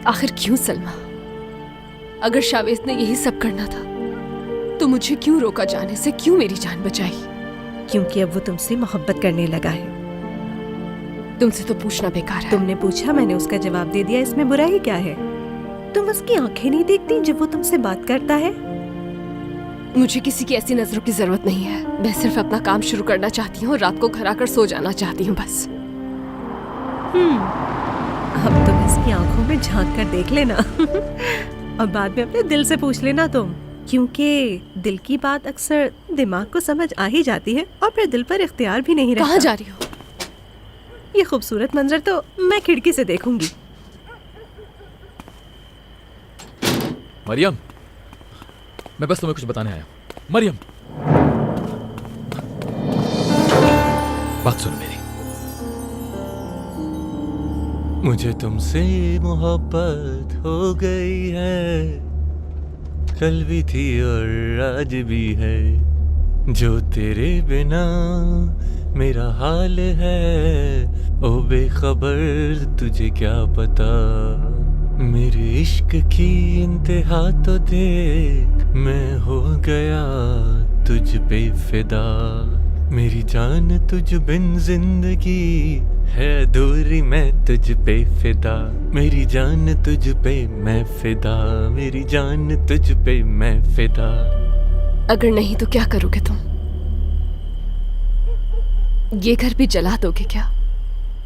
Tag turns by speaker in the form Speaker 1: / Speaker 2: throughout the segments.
Speaker 1: आखिर क्यों सलमा? अगर शावेज ने यही सब करना था तो मुझे क्यों रोका जाने से, क्यों मेरी जान बचाई?
Speaker 2: क्योंकि अब वो तुमसे मोहब्बत करने लगा है।
Speaker 1: तुमसे तो पूछना बेकार है।
Speaker 2: तुमने पूछा, मैंने उसका जवाब दे दिया, इसमें बुराई क्या है? तुम उसकी आंखें नहीं देखती जब वो तुमसे बात करता है?
Speaker 1: मुझे किसी की ऐसी नजरों की जरूरत नहीं है। मैं सिर्फ अपना काम शुरू करना चाहती हूँ, रात को घर आकर सो जाना चाहती हूँ बस।
Speaker 2: अब तुम इसकी आंखों में झांक कर देख लेना और बाद में अपने दिल से पूछ लेना तुम, क्योंकि दिल की बात अक्सर दिमाग को समझ आ ही जाती है और फिर दिल पर इख्तियार भी नहीं रहता।
Speaker 1: कहाँ जा रही हो?
Speaker 2: ये खूबसूरत मंजर तो मैं खिड़की से देखूंगी।
Speaker 3: मरियम, मैं बस तुम्हें कुछ बताने आया हूं। मरियम, बात सुनो मेरी।
Speaker 4: मुझे तुमसे मोहब्बत हो गई है, कल भी थी और आज भी है। जो तेरे बिना मेरा हाल है, ओ बेखबर तुझे क्या पता। मेरे इश्क की इंतहा तो देख, मैं हो गया तुझ पे फिदा। मेरी जान तुझ बिन जिंदगी है अधूरी, मैं तुझ पे फिदा। मेरी जान तुझ पे मैं फिदा, मेरी जान तुझ पे मैं फिदा।
Speaker 1: अगर नहीं तो क्या करोगे तुम? ये घर भी जला दोगे क्या?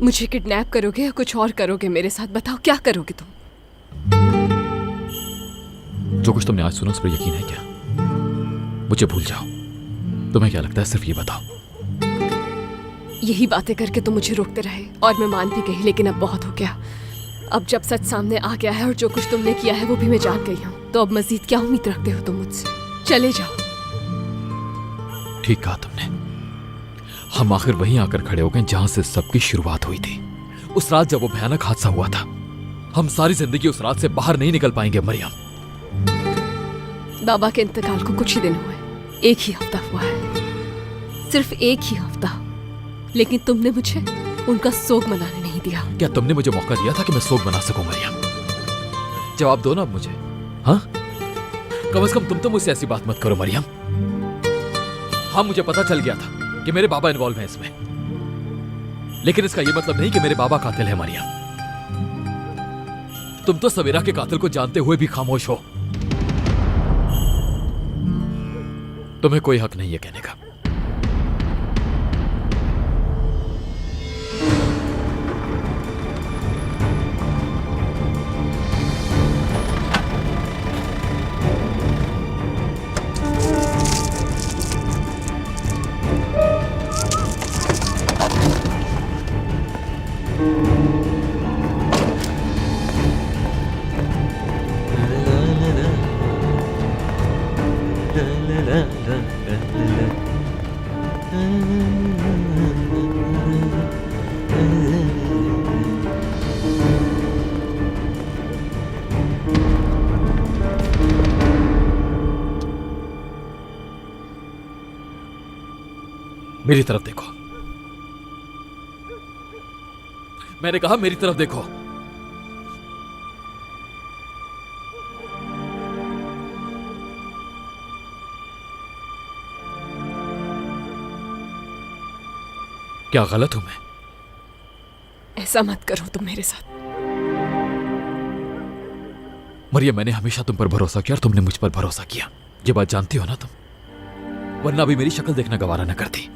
Speaker 1: मुझे किडनैप करोगे या कुछ और करोगे मेरे साथ? बताओ क्या करोगे तुम?
Speaker 3: जो कुछ तुमने आज सुना उस पर यकीन है क्या? मुझे भूल जाओ। तुम्हें क्या लगता है? सिर्फ ये बताओ।
Speaker 1: यही बातें करके तो मुझे रोकते रहे और मैं मान भी गई, लेकिन अब बहुत हो गया। अब जब सच सामने आ गया है और जो कुछ तुमने किया है वो भी मैं जान गई हूँ, तो अब मजीद क्या उम्मीद रखते हो तुम मुझसे? चले जाओ।
Speaker 3: ठीक कहा तुमने। हम आखिर वहीं आकर खड़े हो गए जहां से सबकी शुरुआत हुई थी। उस रात जब वो भयानक हादसा हुआ था। हम सारी जिंदगी उस रात से बाहर नहीं निकल पाएंगे मरियम।
Speaker 1: बाबा के इंतकाल को कुछ ही दिन हुए, एक ही हफ्ता हुआ है, सिर्फ एक ही हफ्ता। लेकिन तुमने मुझे उनका सोग मनाने नहीं दिया।
Speaker 3: क्या तुमने मुझे मौका दिया था कि मैं सोग मना सकूं मरियम? जवाब दो ना अब मुझे। हाँ, कम से कम तुम तो मुझसे ऐसी बात मत करो मरियम। हाँ, मुझे पता चल गया था कि मेरे बाबा इन्वॉल्व हैं इसमें, लेकिन इसका यह मतलब नहीं कि मेरे बाबा कातिल है मरियम। तुम तो सवेरा के कातिल को जानते हुए भी खामोश हो। तुम्हें कोई हक नहीं है कहने का। मेरी तरफ देखो। मैंने कहा मेरी तरफ देखो। क्या गलत हूं मैं?
Speaker 1: ऐसा मत करो तुम मेरे साथ।
Speaker 3: मरियम, मैंने हमेशा तुम पर भरोसा किया और तुमने मुझ पर भरोसा किया। ये बात जानती हो ना तुम? वरना भी मेरी शक्ल देखना गवारा न करती।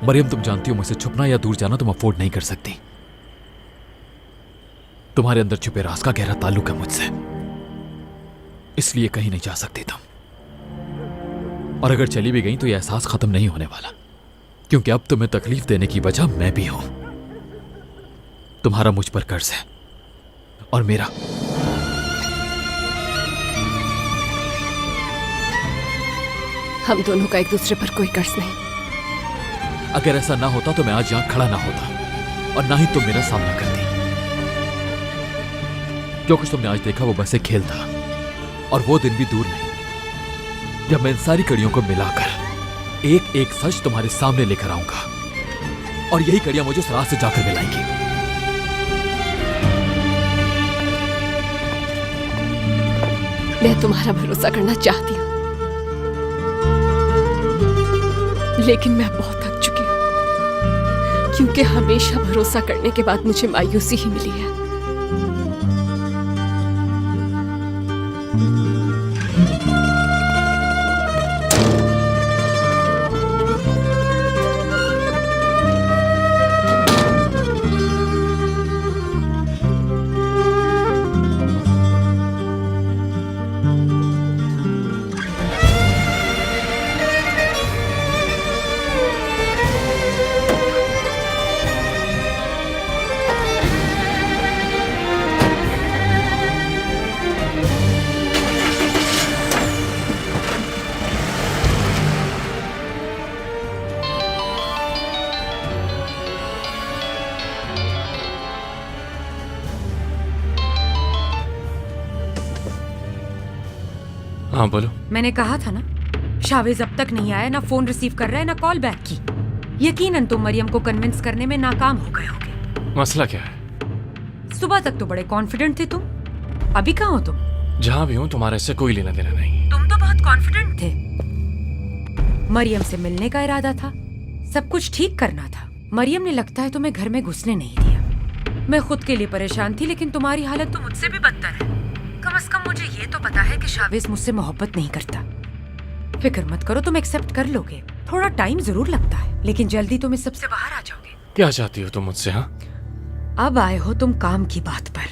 Speaker 3: मरियम, तुम जानती हो मुझसे छुपना या दूर जाना तुम अफोर्ड नहीं कर सकती। तुम्हारे अंदर छुपे राज का गहरा ताल्लुक है मुझसे, इसलिए कहीं नहीं जा सकती तुम। और अगर चली भी गई तो यह एहसास खत्म नहीं होने वाला, क्योंकि अब तुम्हें तकलीफ देने की वजह मैं भी हूं। तुम्हारा मुझ पर कर्ज है और मेरा।
Speaker 1: हम दोनों का एक दूसरे पर कोई कर्ज नहीं।
Speaker 3: अगर ऐसा ना होता तो मैं आज यहां खड़ा ना होता और ना ही तुम मेरा सामना करती। जो कुछ तुमने आज देखा वो बस एक खेल था, और वो दिन भी दूर नहीं जब मैं इन सारी कड़ियों को मिलाकर एक एक सच तुम्हारे सामने लेकर आऊंगा, और यही कड़ियां मुझे उस रात से जाकर मिलाएंगी।
Speaker 1: मैं तुम्हारा भरोसा करना चाहती हूँ, लेकिन मैं बहुत थक चुकी हूँ, क्योंकि हमेशा भरोसा करने के बाद मुझे मायूसी ही मिली है।
Speaker 4: हाँ बोलो।
Speaker 5: मैंने कहा था ना, शावेज अब तक नहीं आया, ना फोन रिसीव कर रहा है ना कॉल बैक की। यकीनन तुम मरियम को कन्विंस करने में नाकाम हो गए होगे।
Speaker 4: मसला क्या है?
Speaker 5: सुबह तक तो बड़े कॉन्फिडेंट थे तुम, अभी कहाँ हो तुम?
Speaker 4: जहाँ भी हूँ तुम्हारे से कोई लेना देना नहीं।
Speaker 5: तुम तो बहुत कॉन्फिडेंट थे। मरियम से मिलने का इरादा था, सब कुछ ठीक करना था। मरियम ने लगता है तुम्हें घर में घुसने नहीं दिया। मैं खुद के लिए परेशान थी, लेकिन तुम्हारी हालत तो मुझसे भी बदतर है। कम से कम मुझे ये तो पता है कि शावेज मुझसे मोहब्बत नहीं करता। फिक्र मत करो, तुम एक्सेप्ट कर लोगे। थोड़ा टाइम जरूर लगता है, लेकिन जल्दी तुम इस सबसे बाहर आ जाओगे।
Speaker 4: क्या चाहती हो तुम मुझसे? हाँ,
Speaker 5: अब आए हो तुम काम की बात पर।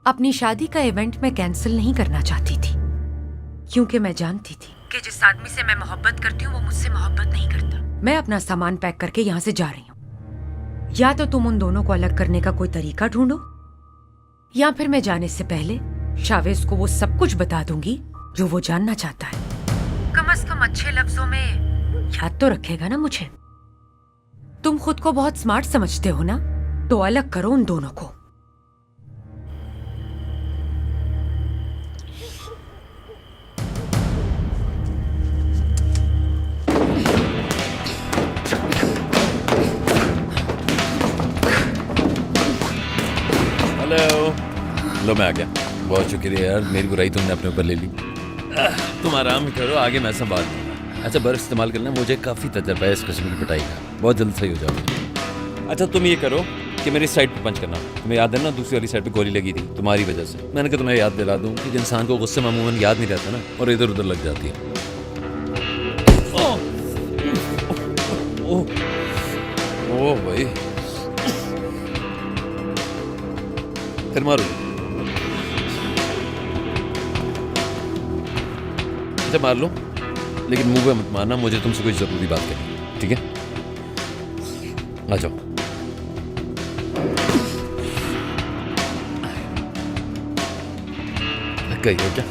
Speaker 5: अपनी शादी का इवेंट मैं कैंसिल नहीं करना चाहती थी, क्योंकि मैं जानती थी कि जिस आदमी से मैं मोहब्बत करती हूँ वो मुझसे मोहब्बत नहीं करता। मैं अपना सामान पैक करके यहाँ से जा रही हूँ। या तो तुम उन दोनों को अलग करने का कोई तरीका ढूंढो, या फिर मैं जाने से पहले शावेज को वो सब कुछ बता दूंगी जो वो जानना चाहता है। कम से कम अच्छे लफ्जों में याद तो रखेगा ना मुझे। तुम खुद को बहुत स्मार्ट समझते हो ना, तो अलग करो उन दोनों को।
Speaker 6: हेलो। लो मैं आ गया। बहुत शुक्रिया यार, मेरी बुराई तुमने अपने ऊपर ले ली। तुम आराम करो, आगे मैं संभाल लूंगा। अच्छा बर्फ इस्तेमाल करना, मुझे काफ़ी तजर्बा है इस किस्म की पिटाई का, बहुत जल्द सही हो जाओगे। अच्छा तुम ये करो कि मेरी साइड पे पंच करना। तुम्हें याद है ना, दूसरी वाली साइड पे गोली लगी थी तुम्हारी वजह से। मैंने कहा तुम्हें याद दिला दूँ, क्योंकि इंसान को गुस्से में अमूमन याद नहीं रहता ना, और इधर उधर लग जाती है। ओह भाई, फिर मारो। अच्छा मार लो, लेकिन मुंह पे मत मारना, मुझे तुमसे कोई जरूरी बात करनी, ठीक है? आ जाओ। थक गई हो क्या?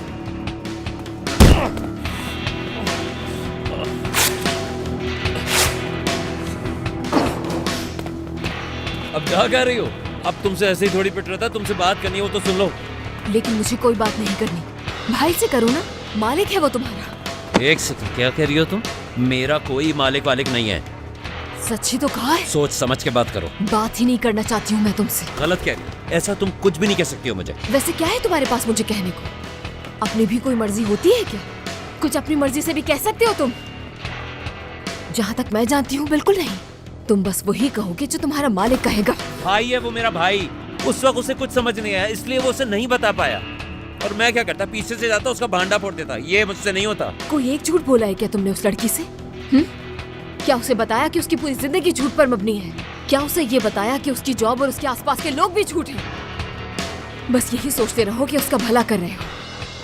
Speaker 6: अब जा कर रही हो? अब तुमसे ऐसे ही थोड़ी पिट रहा था, तुमसे बात करनी हो तो सुन लो।
Speaker 1: लेकिन मुझे कोई बात नहीं करनी, भाई से करो ना, मालिक है वो तुम्हारा।
Speaker 6: एक सेकंड, क्या कह रही हो तुम? मेरा कोई मालिक वालिक नहीं है।
Speaker 1: सच्ची तो कहा है।
Speaker 6: सोच समझ के बात करो।
Speaker 1: बात ही नहीं करना चाहती हूँ मैं तुमसे।
Speaker 6: गलत कह रही हो, ऐसा तुम कुछ भी नहीं कह सकती हो मुझे।
Speaker 1: वैसे क्या है तुम्हारे पास मुझे कहने को? अपनी भी कोई मर्जी होती है क्या? कुछ अपनी मर्जी से भी कह सकते हो तुम? जहाँ तक मैं जानती हूँ बिल्कुल नहीं। तुम बस वही कहोगे जो तुम्हारा मालिक कहेगा।
Speaker 6: भाई है वो मेरा भाई, उस वक्त उसे कुछ समझ नहीं आया, इसलिए वो उसे नहीं बता पाया। और मैं क्या करता, पीछे से जाता उसका भांडा फोड़ देता। ये मुझसे नहीं होता।
Speaker 1: कोई एक झूठ बोला है क्या तुमने उस लड़की से? क्या उसे बताया कि उसकी पूरी जिंदगी झूठ पर मबनी है? क्या उसे ये बताया कि उसकी जॉब और उसके आसपास के लोग भी झूठ हैं? बस यही सोचते रहो कि उसका भला कर रहे हो,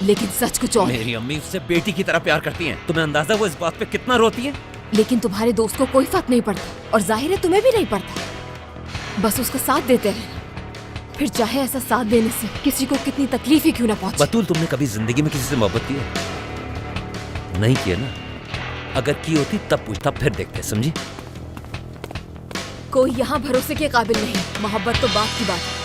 Speaker 1: लेकिन सच कुछ और।
Speaker 6: मेरी अम्मी उससे बेटी की तरह प्यार करती हैं। तुम्हें अंदाजा वो इस बात पे कितना रोती है?
Speaker 1: लेकिन तुम्हारे दोस्त को कोई फर्क नहीं पड़ता, और जाहिर है तुम्हें भी नहीं पड़ता। बस उसका साथ देते रहना, फिर चाहे ऐसा साथ देने से किसी को कितनी तकलीफ ही क्यों ना पहुंचे।
Speaker 6: बतूल, तुमने कभी जिंदगी में किसी से मोहब्बत की है? नहीं की है ना? अगर की होती तब पूछता, फिर देखते, समझी?
Speaker 1: कोई यहाँ भरोसे के काबिल नहीं। मोहब्बत तो बात की बात है।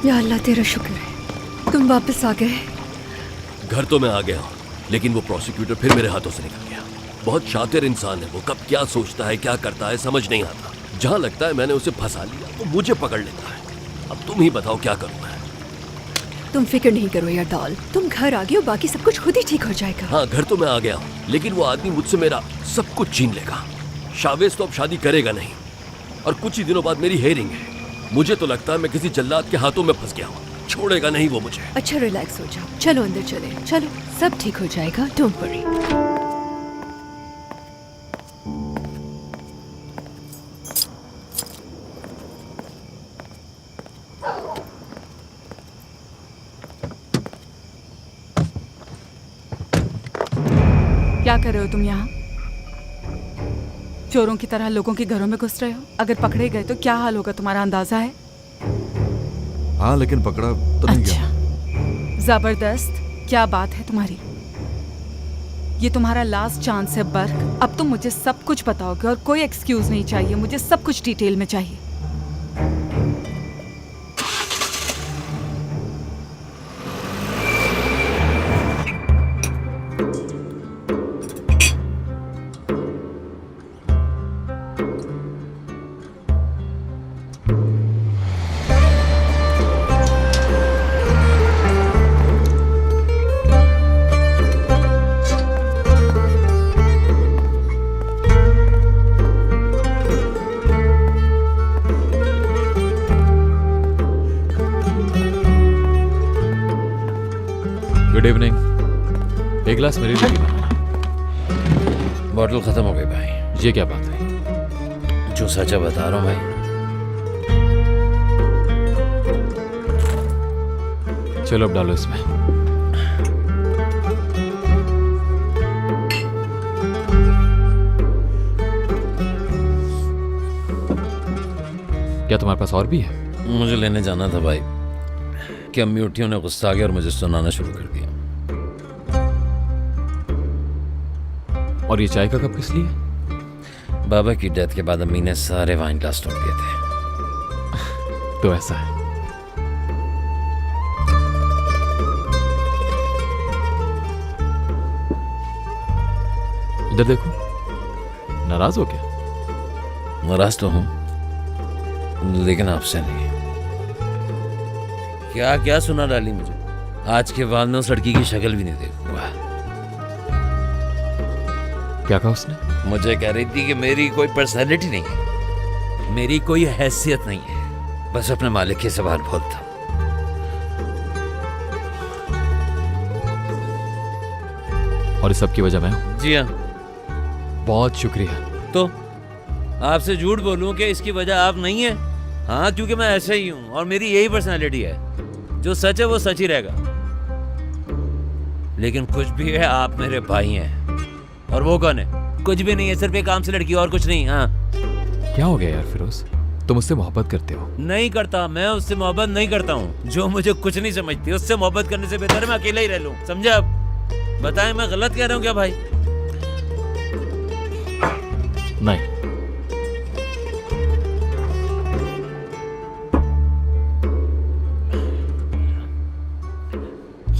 Speaker 1: या अल्लाह तेरा शुक्र है तुम वापस आ गए।
Speaker 7: घर तो मैं आ गया हूँ, लेकिन वो प्रोसिक्यूटर फिर मेरे हाथों से निकल गया। बहुत शातिर इंसान है वो, कब क्या सोचता है क्या करता है समझ नहीं आता। जहाँ लगता है मैंने उसे फंसा लिया वो मुझे पकड़ लेता है। अब तुम ही बताओ क्या करूँ मैं।
Speaker 1: तुम फिक्र नहीं करो यार डॉल, तुम घर आ गए हो, बाकी सब कुछ खुद ही ठीक हो जाएगा।
Speaker 7: हाँ घर तो मैं आ गया हूँ, लेकिन वो आदमी मुझसे मेरा सब कुछ छीन लेगा। शावेज तो अब शादी करेगा नहीं और कुछ ही दिनों बाद मेरी हेयरिंग है। मुझे तो लगता है मैं किसी जल्लाद के हाथों में फंस गया हूँ, छोड़ेगा नहीं वो मुझे।
Speaker 1: अच्छा रिलैक्स हो जाओ, चलो अंदर चले, चलो सब ठीक हो जाएगा, डोंट वरी।
Speaker 8: क्या कर रहे हो तुम यहाँ? चोरों की तरह लोगों के घरों में घुस रहे हो? अगर पकड़े गए तो क्या हाल होगा तुम्हारा अंदाजा है?
Speaker 9: हाँ लेकिन पकड़ा तो नहीं गया।
Speaker 8: अच्छा जबरदस्त, क्या बात है तुम्हारी? ये तुम्हारा लास्ट चांस है बर्क। अब तुम मुझे सब कुछ बताओगे और कोई एक्सक्यूज नहीं चाहिए, मुझे सब कुछ डिटेल में चाहिए।
Speaker 3: Good evening. एक गिलास मेरे लिए भी बनाना।
Speaker 6: बॉटल खत्म हो गई भाई।
Speaker 3: ये क्या बात है?
Speaker 6: जो सचा बता रहा हूँ भाई।
Speaker 3: चलो अब डालो इसमें। क्या तुम्हारे पास और भी है?
Speaker 6: मुझे लेने जाना था भाई कि अम्मी उठी, उन्हें गुस्सा आ गया और मुझे सुनाना शुरू कर दिया।
Speaker 3: और ये चाय का कप किस लिए?
Speaker 6: बाबा की डेथ के बाद अम्मी ने सारे वाइन ग्लास तोड़ दिए थे।
Speaker 3: तो ऐसा है। इधर देखो, नाराज हो क्या?
Speaker 6: नाराज तो हूं, लेकिन आपसे नहीं। क्या क्या सुना डाली मुझे? आज के बाद में उस लड़की की शक्ल भी नहीं देखूंगा।
Speaker 3: क्या कहा उसने?
Speaker 6: मुझे कह रही थी कि मेरी कोई पर्सनैलिटी नहीं है, मेरी कोई हैसियत नहीं है, बस अपने मालिक के सवाल बोलता।
Speaker 3: और इस सब की वजह मैं हूं?
Speaker 6: जी हाँ।
Speaker 3: बहुत शुक्रिया।
Speaker 6: तो आपसे झूठ बोलूं कि इसकी वजह आप नहीं है? हाँ, क्योंकि मैं ऐसे ही हूं और मेरी यही पर्सनैलिटी है। जो सच है वो सच ही रहेगा। लेकिन कुछ भी है, आप मेरे भाई हैं। और वो कौन है? कुछ भी नहीं है, सिर्फ एक काम से लड़की और कुछ नहीं। हाँ।
Speaker 3: क्या हो गया यार फिरोज, तुम उससे मोहब्बत करते हो?
Speaker 6: नहीं करता, मैं उससे मोहब्बत नहीं करता हूँ। जो मुझे कुछ नहीं समझती उससे मोहब्बत करने से बेहतर है मैं अकेला ही रह लूं। समझे? अब बताएं मैं गलत कह रहा हूँ क्या भाई?
Speaker 3: नहीं।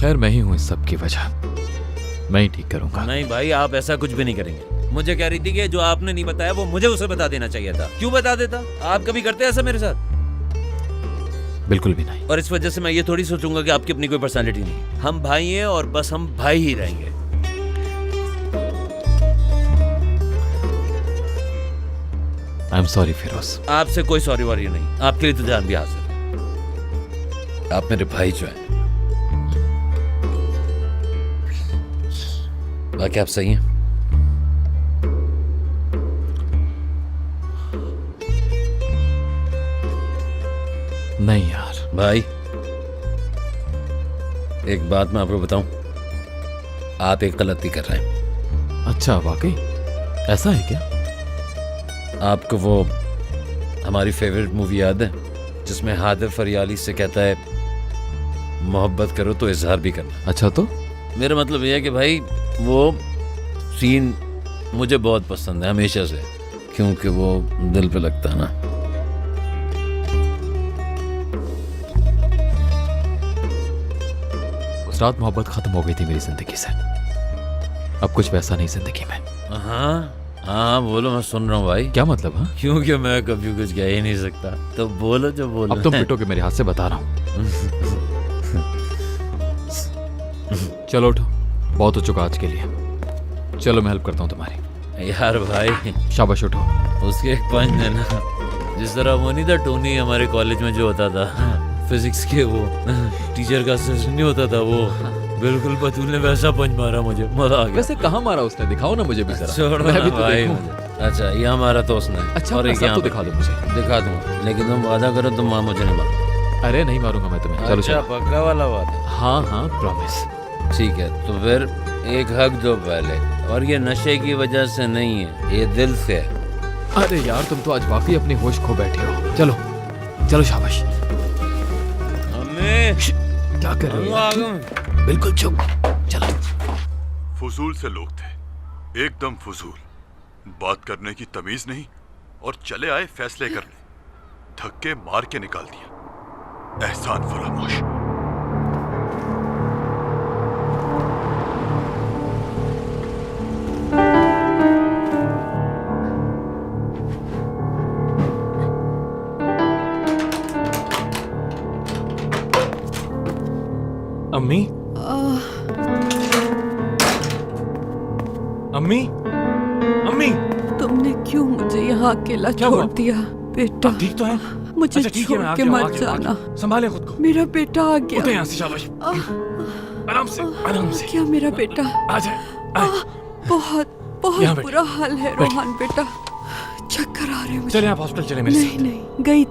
Speaker 3: खैर मैं ही हूं इस सब की वजह, मैं ही ठीक करूंगा।
Speaker 6: नहीं भाई, आप ऐसा कुछ भी नहीं करेंगे। मुझे कह रही थी कि जो आपने नहीं बताया वो मुझे उसे बता देना चाहिए था। क्यों बता देता? आप कभी करते ऐसा मेरे साथ?
Speaker 3: बिल्कुल भी नहीं।
Speaker 6: और इस वजह से मैं ये थोड़ी सोचूंगा कि आपकी अपनी कोई पर्सनालिटी नहीं। हम भाई हैं और बस हम भाई ही रहेंगे।
Speaker 3: I am sorry Firoz.
Speaker 6: आपसे कोई सॉरी वॉरी नहीं, आपके लिए तो जान भी हाजिर है। आप मेरे भाई जो हैं। बाकी आप सही हैं?
Speaker 3: नहीं यार।
Speaker 6: भाई एक बात मैं आपको बताऊं, आप एक गलती कर रहे हैं।
Speaker 3: अच्छा वाकई ऐसा है क्या?
Speaker 6: आपको वो हमारी फेवरेट मूवी याद है जिसमें हादिर फरियाली से कहता है मोहब्बत करो तो इजहार भी करना?
Speaker 3: अच्छा तो
Speaker 6: मेरा मतलब यह है कि भाई वो सीन मुझे बहुत पसंद है हमेशा से, क्योंकि वो दिल पे लगता है ना।
Speaker 3: उस रात मोहब्बत खत्म हो गई थी मेरी जिंदगी से। अब कुछ वैसा नहीं जिंदगी में।
Speaker 6: हाँ हाँ बोलो, मैं सुन रहा हूँ भाई।
Speaker 3: क्या मतलब? हाँ,
Speaker 6: क्योंकि मैं कभी कुछ कह ही नहीं सकता, तो बोलो जो बोलो।
Speaker 3: अब तुम पिटोगे मेरे हाथ से, बता रहा हूँ। चलो उठो, बहुत हो चुका आज के लिए। चलो मैं हेल्प करता हूँ तुम्हारी।
Speaker 6: यार भाई
Speaker 3: शाबाश उठो।
Speaker 6: उसके एक पंच है ना, जिस तरह वो नहीं था टोनी हमारे कॉलेज में जो होता था फिजिक्स के, वो टीचर का असिस्टेंट नहीं होता था, वो बिल्कुल बतूल ने वैसा पंच मारा, मुझे मजा आ गया।
Speaker 3: वैसे कहाँ मारा उसने? दिखाओ ना मुझे भी जरा।
Speaker 6: छोड़ो
Speaker 3: मैं
Speaker 6: ना
Speaker 3: भी तो
Speaker 6: भाई
Speaker 3: देखूं।
Speaker 6: मुझे। अच्छा यहाँ मारा तो उसने।
Speaker 3: अच्छा,
Speaker 6: और एक
Speaker 3: सब
Speaker 6: यहाँ
Speaker 3: तो
Speaker 6: पे।
Speaker 3: दिखा दो मुझे।
Speaker 6: दिखा दूंगा, लेकिन तुम वादा करो तुम माँ मुझे नहीं मारो।
Speaker 3: अरे नहीं मारूंगा मैं तुम्हें। चलो
Speaker 6: अच्छा
Speaker 3: चलो।
Speaker 6: पक्का वाला वादा?
Speaker 3: हाँ हाँ प्रॉमिस।
Speaker 6: ठीक है, तो फिर एक हक दो पहले, और ये नशे की वजह से नहीं है, ये दिल से है।
Speaker 3: अरे यार तुम तो आज वाकई अपनी होश खो बैठे हो। चलो चलो शाबाश। क्या कर रहे हो यार? बिल्कुल चुप। चलो।
Speaker 10: फजूल से लोग थे, एकदम फजूल, बात करने की तमीज नहीं, और चले आए फैसले करने, धक्के मार के निकाल दिया। एहसान फरामोश।
Speaker 4: अम्मी अम्मी अम्मी,
Speaker 11: तुमने क्यों मुझे यहाँ अकेला
Speaker 4: क्या
Speaker 11: छोड़
Speaker 4: हुआ?
Speaker 11: दिया बेटा?
Speaker 4: आप ठीक तो हैं?
Speaker 11: मुझे
Speaker 4: अच्छा, ठीक है,
Speaker 11: छोड़
Speaker 4: मैं आ
Speaker 11: के
Speaker 4: गया हूँ,
Speaker 11: मत
Speaker 4: आ गया हूँ,
Speaker 11: जाना।
Speaker 4: संभालें खुद को।
Speaker 11: मेरा बेटा आ गया।
Speaker 4: उठे यहाँ से, शाबाश। आराम से आराम से।
Speaker 11: क्या मेरा बेटा?
Speaker 4: आ जाए आए।
Speaker 11: बहुत
Speaker 4: यहाँ
Speaker 11: बहुत
Speaker 4: बैठिए।
Speaker 11: बुरा हाल है रोहन बेटा, चक्कर आ रहे हैं मुझे।
Speaker 4: चले आप हॉस्पिटल चले मेरे
Speaker 11: नहीं
Speaker 4: साथ।
Speaker 11: नहीं, गई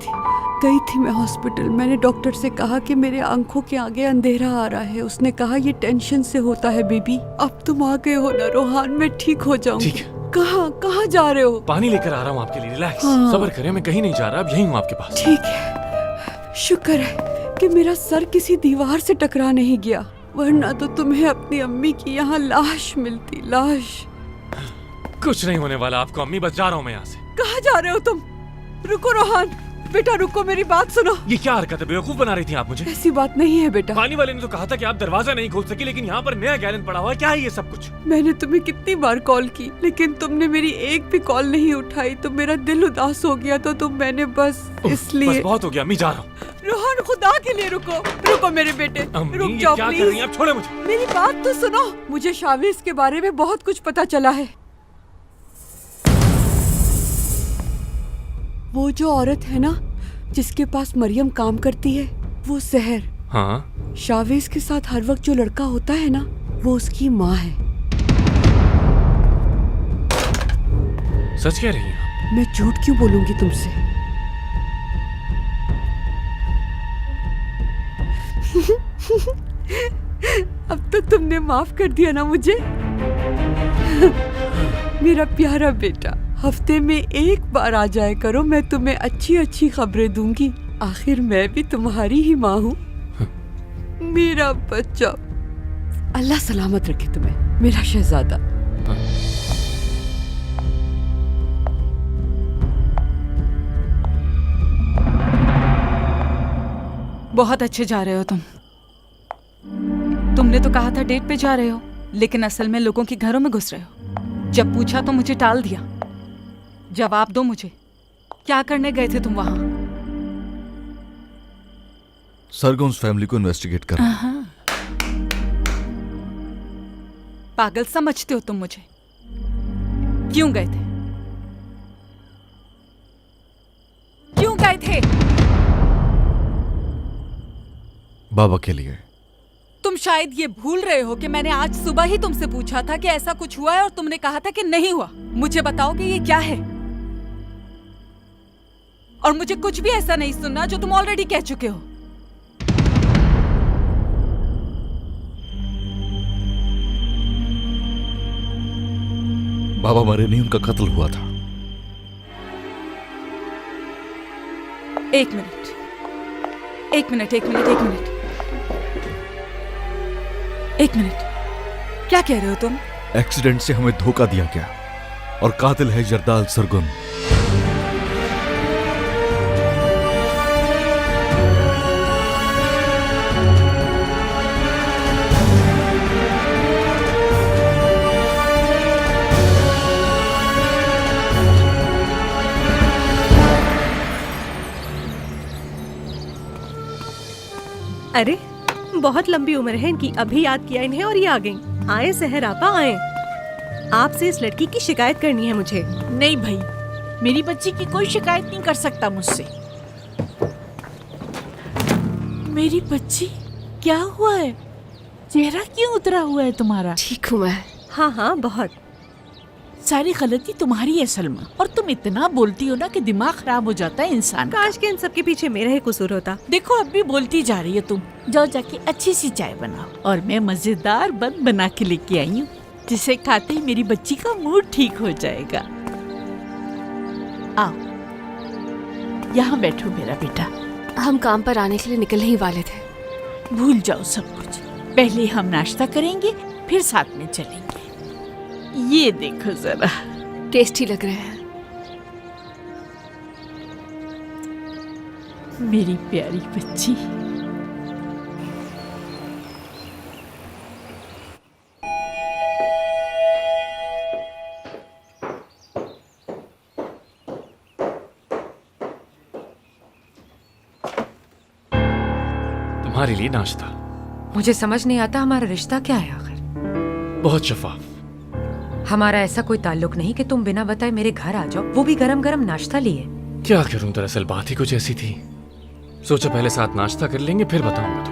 Speaker 11: थी मैं हॉस्पिटल। मैंने डॉक्टर से कहा कि मेरे आंखों के आगे अंधेरा आ रहा है। उसने कहा ये टेंशन से होता है बेबी। अब तुम आ गए हो ना रोहन, मैं ठीक हो जाऊंगी।
Speaker 4: ठीक है।
Speaker 11: कहाँ जा रहे हो?
Speaker 4: पानी लेकर आ रहा हूँ आपके लिए, रिलैक्स।
Speaker 11: हाँ।
Speaker 4: सब्र करें, मैं कहीं नहीं जा रहा, अब यहीं हूँ आपके पास।
Speaker 11: ठीक है, शुक्र है कि मेरा सर किसी दीवार से टकरा नहीं गया, वरना तो तुम्हें अपनी अम्मी की यहाँ लाश मिलती। लाश।
Speaker 4: कुछ नहीं होने वाला आपको अम्मी, बस जा रहा हूँ मैं यहाँ से।
Speaker 11: कहाँ जा रहे हो तुम? रुको रोहन बेटा, रुको, मेरी बात सुनो।
Speaker 4: ये क्या हरकत है, बेवकूफ बना रही थी आप मुझे।
Speaker 11: ऐसी बात नहीं है बेटा।
Speaker 4: पानी वाले ने तो कहा था कि आप दरवाजा नहीं खोल सकी, लेकिन यहाँ पर नया गैलन पड़ा हुआ है। क्या है ये सब कुछ?
Speaker 11: मैंने तुम्हें कितनी बार कॉल की, लेकिन तुमने मेरी एक भी कॉल नहीं उठाई, तो मेरा दिल उदास हो गया। तो मैंने बस इसलिए।
Speaker 4: बस बहुत हो गया, अम्मी जा रहा हूँ।
Speaker 11: रोहन खुदा के लिए रुको, रुको मेरे बेटे,
Speaker 4: अम्मी,
Speaker 11: रुक
Speaker 4: ये
Speaker 11: जाओ
Speaker 4: क्या कर रही
Speaker 11: प्लीज।
Speaker 4: हैं आप? छोड़े मुझे।
Speaker 11: मेरी बात तो सुनो, मुझे शावीज के बारे में बहुत कुछ पता चला है। वो जो औरत है ना जिसके पास मरियम काम करती है, वो सहर।
Speaker 4: हाँ,
Speaker 11: शावीज के साथ हर वक्त जो लड़का होता है ना, वो उसकी माँ है।
Speaker 4: सच कह रही हैं?
Speaker 11: मैं झूठ क्यों बोलूंगी तुमसे? अब तो तुमने माफ कर दिया ना मुझे? मेरा प्यारा बेटा, हफ्ते में एक बार आ जाया करो, मैं तुम्हें अच्छी अच्छी खबरें दूंगी। आखिर मैं भी तुम्हारी ही माँ हूँ। मेरा बच्चा, अल्लाह सलामत रखे तुम्हें, मेरा शहजादा।
Speaker 8: बहुत अच्छे जा रहे हो तुम। तुमने तो कहा था डेट पे जा रहे हो, लेकिन असल में लोगों के घरों में घुस रहे हो। जब पूछा तो मुझे टाल दिया। जवाब दो मुझे, क्या करने गए थे तुम वहां?
Speaker 9: सरगोन्स फैमिली को इन्वेस्टिगेट कर।
Speaker 8: पागल समझते हो तुम मुझे? क्यों गए थे? क्यों गए थे?
Speaker 9: बाबा के लिए।
Speaker 8: तुम शायद ये भूल रहे हो कि मैंने आज सुबह ही तुमसे पूछा था कि ऐसा कुछ हुआ है, और तुमने कहा था कि नहीं हुआ। मुझे बताओ कि ये क्या है, और मुझे कुछ भी ऐसा नहीं सुनना जो तुम ऑलरेडी कह चुके हो।
Speaker 9: बाबा मरे नहीं, उनका कत्ल हुआ था।
Speaker 8: एक मिनट, एक मिनट, एक मिनट, एक मिनट, एक मिनट। क्या कह रहे हो तुम?
Speaker 9: एक्सीडेंट से हमें धोखा दिया गया, और कातिल है जरदाल सरगुन।
Speaker 2: अरे बहुत लंबी उम्र है इनकी, अभी याद किया इन्हें और ये आ गई। आए सहर आपा आए, आपसे इस लड़की की शिकायत करनी है मुझे।
Speaker 12: नहीं भाई, मेरी बच्ची की कोई शिकायत नहीं कर सकता मुझसे। मेरी बच्ची, क्या हुआ है? चेहरा क्यों उतरा हुआ है तुम्हारा?
Speaker 1: ठीक हूँ मैं।
Speaker 2: हाँ हाँ बहुत।
Speaker 12: सारी गलती तुम्हारी है सलमा, और तुम इतना बोलती हो ना कि दिमाग खराब हो जाता है इंसान का।
Speaker 2: काश के इन सबके पीछे मेरा ही कसूर होता।
Speaker 12: देखो अब भी बोलती जा रही है तुम। जाओ जाके अच्छी सी चाय बनाओ, और मैं मजेदार बन बना के लेके आई हूँ, जिसे खाते ही मेरी बच्ची का मूड ठीक हो जाएगा। आओ, यहाँ बैठो मेरा बेटा।
Speaker 1: हम काम पर आने के लिए निकलने ही वाले थे।
Speaker 12: भूल जाओ सब कुछ, पहले हम नाश्ता करेंगे फिर साथ में चलेंगे। ये देखो जरा,
Speaker 1: टेस्टी लग रहे हैं।
Speaker 12: मेरी प्यारी बच्ची।
Speaker 3: तुम्हारे लिए नाश्ता।
Speaker 5: मुझे समझ नहीं आता हमारा रिश्ता क्या है आखिर।
Speaker 3: बहुत शफाफ।
Speaker 5: हमारा ऐसा कोई ताल्लुक नहीं कि तुम बिना बताए मेरे घर आ जाओ, वो भी गरम गरम नाश्ता लिए।
Speaker 3: क्या करूं, दरअसल बात ही कुछ ऐसी थी। सोचा पहले साथ नाश्ता कर लेंगे फिर बताऊंगा।